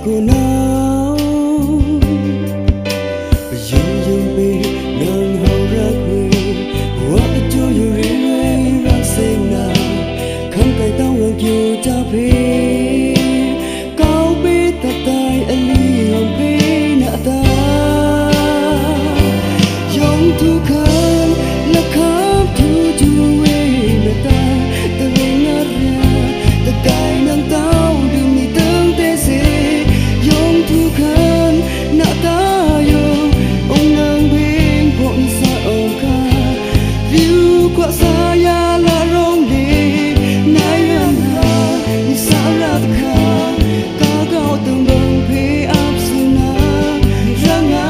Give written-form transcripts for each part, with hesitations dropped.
cô nào dùng dùng bì nàng hầu ra quê hoa cho yêu riêng ra sen na không cài tao ngàn kiều cha phê cao bê ta tai anh đi hồng bê nạ ta dòng thu khăn là khắp thu chu quê mẹ ta ta về ngát ra ta cài nàng tao đừng mi tương tê xê dòng thu khăn nạ ta yo ông nàng bên vội xa ông ca view qua xa ya là rong đi nay em ha đi xa ra ta kha ca gạo từng bông phê áp xin na ra ngã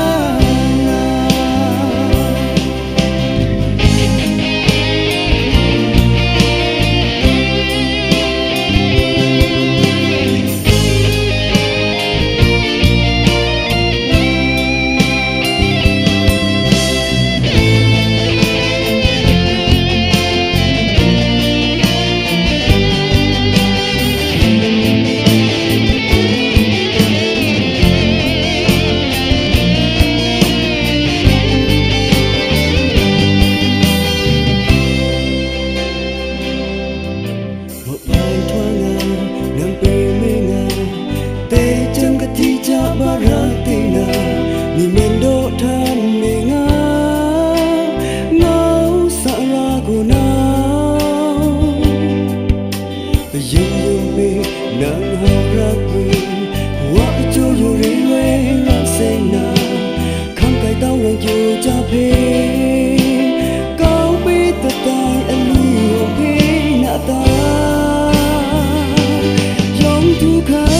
nàng hầu ra quê hoa cho yêu riêng ra sen na không cài tao ngàn kiều cha phê cao bê ta tai anh đi hồng phê nạ ta dòng thu khăn